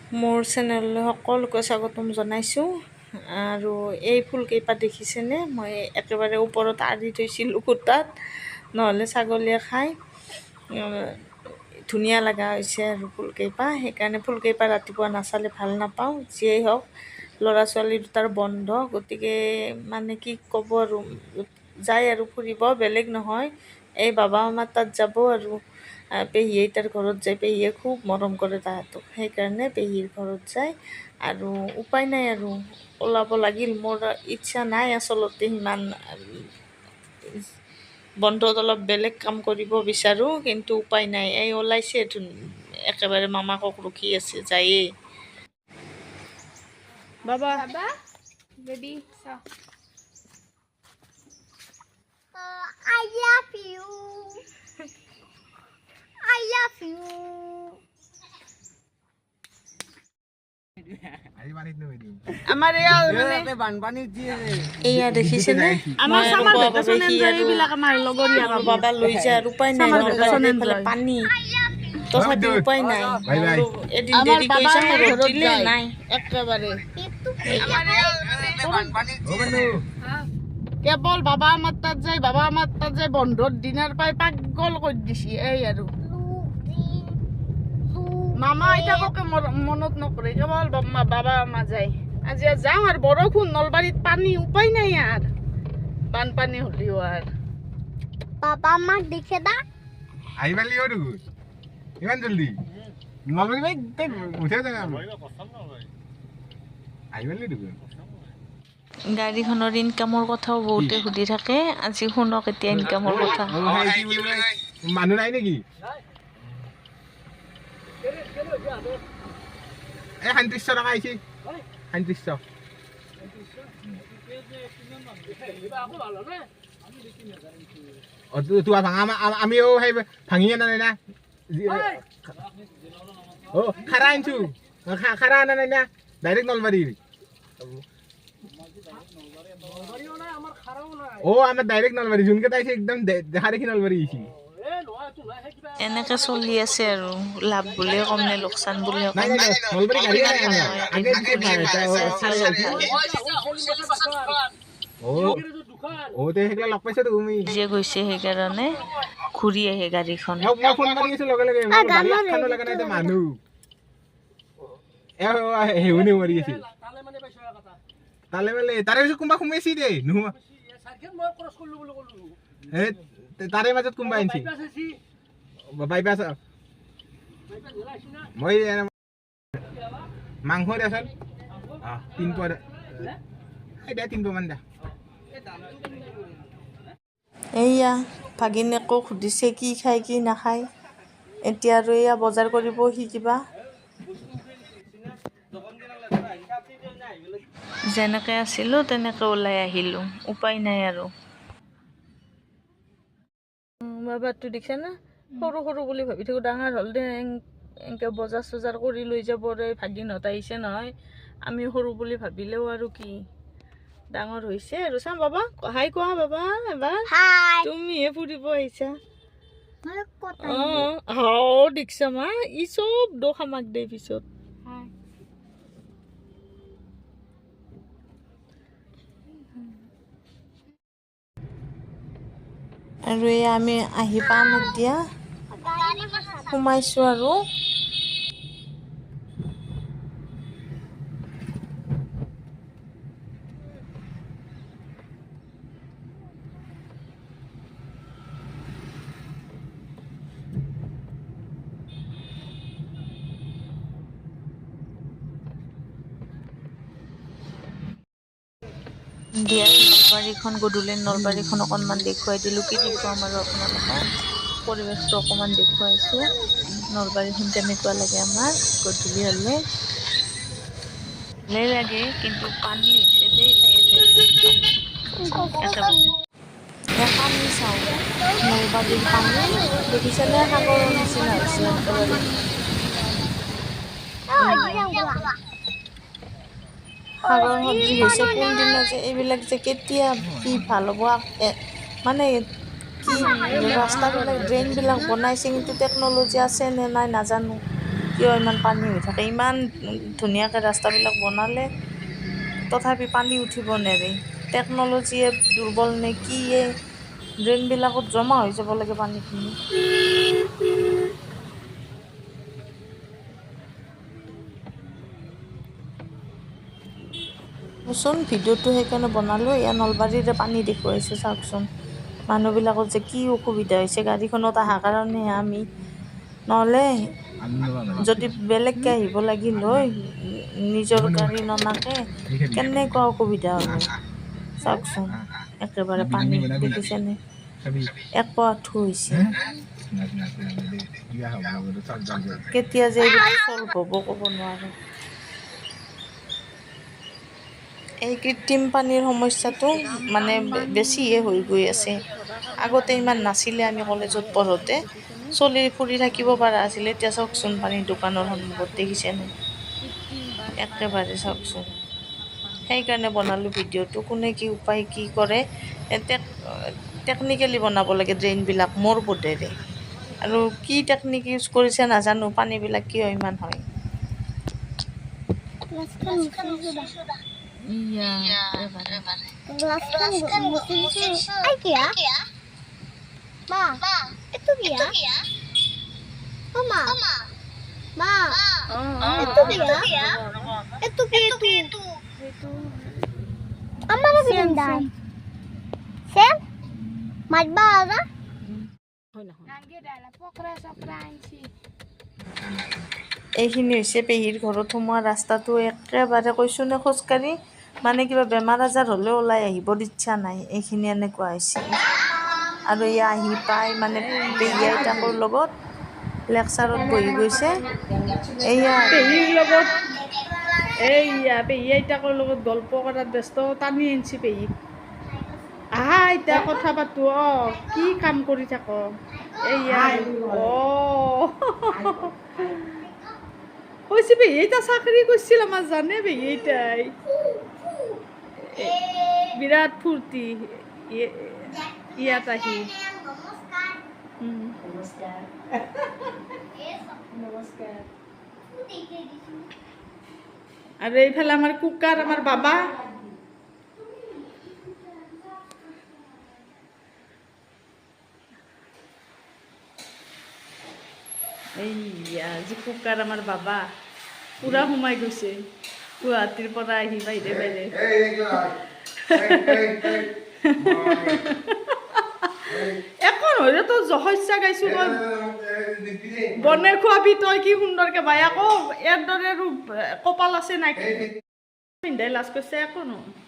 মোৰ চেনেললৈ সকলোকে স্বাগতম জনাইছোঁ। আৰু এই ফুলকেইপাত দেখিছেনে? মই একেবাৰে ওপৰত আঁৰি থৈছিলোঁ খুটাত, নহ'লে ছাগলীয়ে খায়। ধুনীয়া লগা হৈছে আৰু ফুলকেইপা, সেইকাৰণে ফুলকেইপা ৰাতিপুৱা নাচালে ভাল নাপাওঁ। যিয়েই হওক, ল'ৰা ছোৱালী দুটাৰ বন্ধ, গতিকে মানে কি ক'ব আৰু, যায় আৰু ফুৰিব, বেলেগ নহয়। এই বাবা আমাৰ তাত যাব আৰু পেহী আইতাৰ ঘৰত যায়। পেহীয়ে খুব মৰম কৰে তাহাঁতক, সেইকাৰণে পেহীৰ ঘৰত যায়। আৰু উপায় নাই আৰু ওলাব লাগিল। মোৰ ইচ্ছা নাই আচলতে সিমান, বন্ধত অলপ বেলেগ কাম কৰিব বিচাৰোঁ, কিন্তু উপায় নাই। এই ওলাইছে, একেবাৰে মামাকক ৰখি আছে, যায়েই। বাবা বেবী চাওঁ। I love you. I love you. আমাৰ এয়া দেখিছেনে? আমাৰ বাবা লৈ যায় আৰু উপায় নাই, নহ'লে পানী, তথাপি উপায় নাই। এদিন দেৰি কৰিছে, ৰ'দ দিলে নাই একেবাৰে। কেৱল বাবা আমাৰ তাত যায়, বাবা আমাৰ তাত যায়, বন্ধৰ দিনাৰ পৰাই পাগল কৰি দিছে। এই আৰু মামা আইতাককে মনত নকৰে, কেৱল বাবা আমা যায়। আজি যাওঁ আৰু বৰষুণ, নলবাৰীত পানী, উপায় নাই আৰ বানপানী হলিও আৰ। বাবা আমাক দেখে দা আহিবালি আৰু ইমান জলদি নলবাৰী উঠে যায় আহিবালি দেখোন। গাড়ীখনৰ ইনকামৰ কথাও বহুতে সুধি থাকে। আজি শুনক এতিয়া ইনকামৰ কথা। মানুহ নাই নেকি? এই ৩৭ টকা আহিছে, ৩৭। আমিও সেই ভাঙি আনা নাই না, খাৰা আনিছো, খাৰা আনা নাই না, ডাইৰেক্ট নলবাৰীৰ। আমাৰ ডাইৰেক্ট নলবাৰী, যোনকেইটা আহিছে একদম দেখা দেখি নলবাৰী আহিছে। এনেকে চলি আছে আৰু, লাভ বুলিয়ে কম নে লোকচান বুলিয়ে কম। লগ পাইছা তুমি যে গৈছে, সেইকাৰণে ঘূৰি আহে গাড়ীখন। মই ফোন মাৰি আছো লগে লগে, মানুহ হেউনি মাৰি আছিল তালে মেলে। তাৰে পিছত কোনোবা সোমাইছি দেই, নোসোমা তাৰে মাজত কোনোবা আনিছি বাইপাছ। মই মাংস দিয়াচোন, 3 মান দা। এইয়া ভাগিনীয়েকো সুধিছে কি খায় কি নাখায়। এতিয়া আৰু এয়া বজাৰ কৰিব শিকিবা। যেনেকৈ আছিলোঁ তেনেকৈ ওলাই আহিলোঁ, উপায় নাই আৰু। বাবাটো দেখিছে না, সৰু সৰু বুলি ভাবি থাকোঁ, ডাঙৰ হ'ল দে। এনেকৈ বজাৰ চজাৰ কৰি লৈ যাব ৰে। ভাগিনহঁত আহিছে নহয়, আমি সৰু বুলি ভাবিলেও আৰু কি, ডাঙৰ হৈছে আৰু। চাম বাবা, হাই কোৱা বাবা এবাৰ। তুমিহে ফুৰিব আহিছা। দেখিছা মা, ই চব দুখ আমাক দে পিছত। আৰু এই আমি আহি পাম এতিয়া, সোমাইছোঁ আৰু। দিয়া নলবাৰীখন, গধূলি নলবাৰীখন অকণমান দেখুৱাই দিলোঁ। কি দেখুৱাম আৰু আপোনালোকক, পৰিৱেশটো অকণমান দেখুৱাইছোঁ। নলবাৰীখন কেনেকুৱা লাগে আমাৰ গধূলি হ'লে। ভালেই লাগে, কিন্তু পানী হৈছে দেই ঠায়ে ঠায়ে। পানী চাওঁ, নলবাৰীৰ পানী দেখিছেনে, সাগৰৰ নিচিনা হৈছে একেবাৰে। সাগৰ সদৃশ হৈছে। কোনদিনা যে এইবিলাক যে কেতিয়া কি ভাল হ'ব, মানে কি ৰাস্তাবিলাক, ড্ৰেইনবিলাক বনাইছে, কিন্তু টেকন'লজি আছে নে নাই নাজানো। কিয় ইমান পানী হৈ থাকে। ইমান ধুনীয়াকৈ ৰাস্তাবিলাক বনালে তথাপি পানী উঠিব নেৰে। টেকন'লজিয়ে দুৰ্বল নে কিয়ে, ড্ৰেইনবিলাকত জমা হৈ যাব লাগে পানীখিনি। চোন ভিডিঅ'টো সেইকাৰণে বনালোঁ। এয়া নলবাৰীৰে পানী দেখুৱাইছে চাওকচোন। মানুহবিলাকৰ যে কি অসুবিধা হৈছে গাড়ীখনত অহাৰ কাৰণেহে আমি, নহ'লে যদি বেলেগকৈ আহিব লাগিল হয় নিজৰ গাড়ী ননাকে, কেনেকুৱা অসুবিধা হ'ল হয়। চাওকচোন একেবাৰে পানী দেখিছেনে, এক পোৱা আঁঠু হৈছে। কেতিয়া যে এইবিলাক চল্ভ হ'ব ক'ব নোৱাৰোঁ। এই কৃত্ৰিম পানীৰ সমস্যাটো মানে বেছিহে হৈ গৈ আছে। আগতে ইমান নাছিলে, আমি কলেজত পঢ়োঁতে চলি ফুৰি থাকিব পৰা আছিলে। এতিয়া চাওকচোন পানী দোকানৰ সন্মুখত দেখিছেনে, একেবাৰে চাওকচোন। সেইকাৰণে বনালোঁ ভিডিঅ'টো। কোনে কি উপায় কি কৰে, টেকনিকেলি বনাব লাগে ড্ৰেইনবিলাক মোৰ বোধেৰে। আৰু কি টেকনিক ইউজ কৰিছে নাজানো, পানীবিলাক কিয় ইমান হয়। গ্লাছখন মুছি দিছো। আই কিয়া? মা, এটো কিয়া? ও মা। মা, এটো কিয়া? এটো কি এটো? আমারে বিন্দাই। সেম? মারবা আরা? এইখিনি হৈছে পেহীৰ ঘৰত সোমোৱা ৰাস্তাটো। একেবাৰে কৈছোঁ নে, খোজকাঢ়ি মানে কিবা বেমাৰ আজাৰ হ'লেও ওলাই আহিবৰ ইচ্ছা নাই, এইখিনি এনেকুৱা হৈছে। আৰু এয়া আহি পাই মানে পেহী আইতাকৰ লগত লেকচাৰত বহি গৈছে। এয়া পেহীৰ লগত এইয়া পেহী আইতাকৰ লগত গল্প কৰাত ব্যস্ত, টানি আনিছি পেহীক। আহা আইতা কথা পাতো। কি কাম কৰি থাক? এইয়া কৈছে পেহী আইতা চাকৰি কৰিছিল আমাৰ, জানে পেহী আইতাই। বিৰাট ফূৰ্তি ইয়াত আহি। আৰু এইফালে আমাৰ কুকাৰ, আমাৰ বাবা। এইয়া যি কুকাৰ আমাৰ বাবা পুৰা সোমাই গৈছে গুৱাহাটীৰ পৰা আহি বাহিৰে বাহিৰে। একো নহয়, তই যশস্যা গাইছো, তই বনাই খোৱাবি, তই কি সুন্দৰকে বাই। আকৌ ইয়াৰ দৰে আৰু কপাল আছে নাকি পিন্ধাই লাজ কৰিছে, একো নহয়।